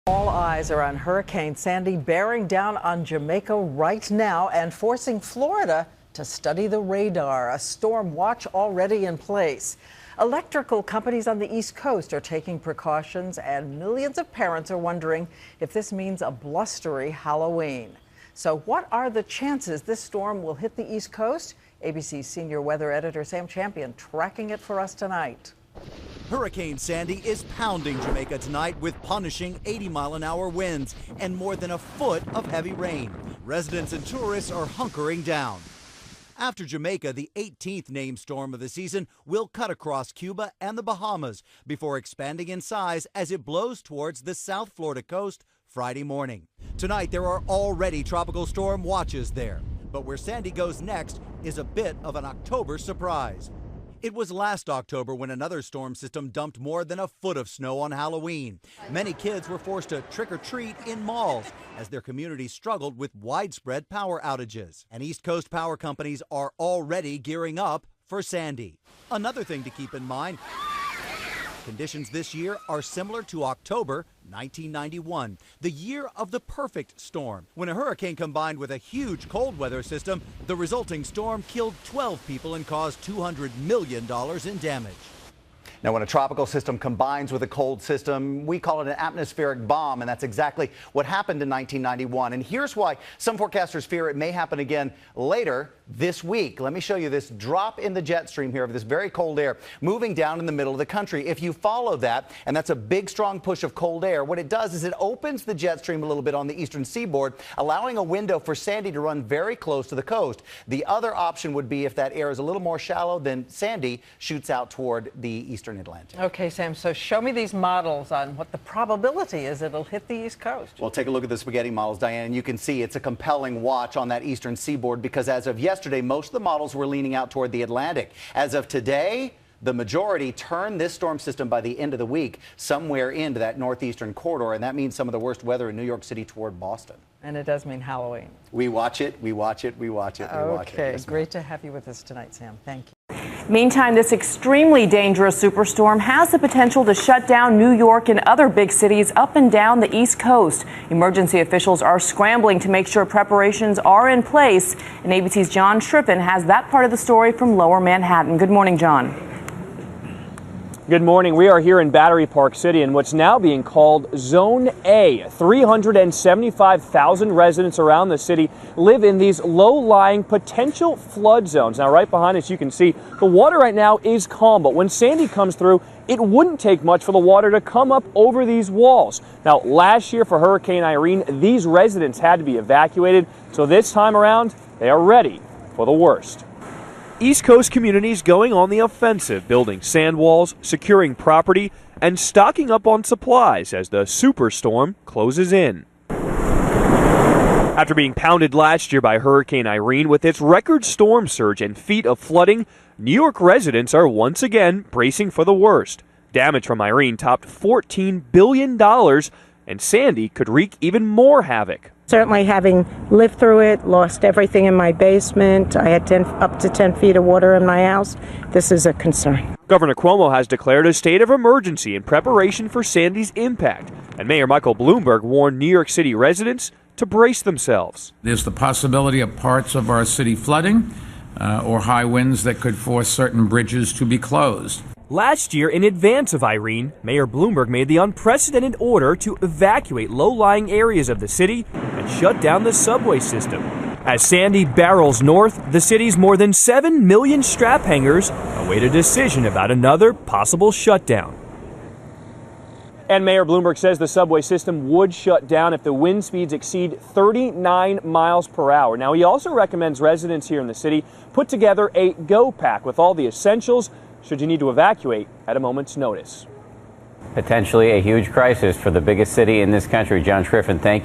All eyes are on Hurricane Sandy bearing down on Jamaica right now and forcing Florida to study the radar. A storm watch already in place. Electrical companies on the East Coast are taking precautions, and millions of parents are wondering if this means a blustery Halloween. So what are the chances this storm will hit the East Coast? ABC's senior weather editor Sam Champion tracking it for us tonight. Hurricane Sandy is pounding Jamaica tonight with punishing 80-mile-an-hour winds and more than a foot of heavy rain. Residents and tourists are hunkering down. After Jamaica, the 18th named storm of the season will cut across Cuba and the Bahamas before expanding in size as it blows towards the South Florida coast Friday morning. Tonight, there are already tropical storm watches there. But where Sandy goes next is a bit of an October surprise. It was last October when another storm system dumped more than a foot of snow on Halloween. Many kids were forced to trick-or-treat in malls as their communities struggled with widespread power outages. And East Coast power companies are already gearing up for Sandy. Another thing to keep in mind, conditions this year are similar to October 1991, the year of the perfect storm, when a hurricane combined with a huge cold weather system. The resulting storm killed 12 people and caused $200 million in damage. Now, when a tropical system combines with a cold system, we call it an atmospheric bomb, and that's exactly what happened in 1991. And here's why some forecasters fear it may happen again later this week. Let me show you this drop in the jet stream here of this very cold air moving down in the middle of the country. If you follow that, and that's a big, strong push of cold air, what it does is it opens the jet stream a little bit on the eastern seaboard, allowing a window for Sandy to run very close to the coast. The other option would be if that air is a little more shallow, then Sandy shoots out toward the eastern Atlantic. Okay, Sam, so show me these models on what the probability is it'll hit the East Coast. Well, take a look at the spaghetti models, Diane. You can see it's a compelling watch on that eastern seaboard because as of yesterday, most of the models were leaning out toward the Atlantic. As of today, the majority turn this storm system by the end of the week somewhere into that northeastern corridor, and that means some of the worst weather in New York City toward Boston. And it does mean Halloween. We watch it, we watch it, we watch it, we watch it. Okay, Yes, great to have you with us tonight, Sam. Thank you. Meantime, this extremely dangerous superstorm has the potential to shut down New York and other big cities up and down the East Coast. Emergency officials are scrambling to make sure preparations are in place. And ABC's John Triffin has that part of the story from Lower Manhattan. Good morning, John. Good morning. We are here in Battery Park City in what's now being called Zone A. 375,000 residents around the city live in these low-lying potential flood zones. Now, right behind us, you can see the water right now is calm, but when Sandy comes through, it wouldn't take much for the water to come up over these walls. Now, last year for Hurricane Irene, these residents had to be evacuated, so this time around, they are ready for the worst. East Coast communities going on the offensive, building sand walls, securing property, and stocking up on supplies as the superstorm closes in. After being pounded last year by Hurricane Irene with its record storm surge and feet of flooding, New York residents are once again bracing for the worst. Damage from Irene topped $14 billion, and Sandy could wreak even more havoc. Certainly, having lived through it, lost everything in my basement, I had up to 10 feet of water in my house. This is a concern. Governor Cuomo has declared a state of emergency in preparation for Sandy's impact, and Mayor Michael Bloomberg warned New York City residents to brace themselves. There's the possibility of parts of our city flooding or high winds that could force certain bridges to be closed. Last year, in advance of Irene, Mayor Bloomberg made the unprecedented order to evacuate low-lying areas of the city and shut down the subway system. As Sandy barrels north, the city's more than 7 million strap hangers await a decision about another possible shutdown. And Mayor Bloomberg says the subway system would shut down if the wind speeds exceed 39 miles per hour. Now, he also recommends residents here in the city put together a go pack with all the essentials should you need to evacuate at a moment's notice. Potentially a huge crisis for the biggest city in this country. John Triffin, thank you.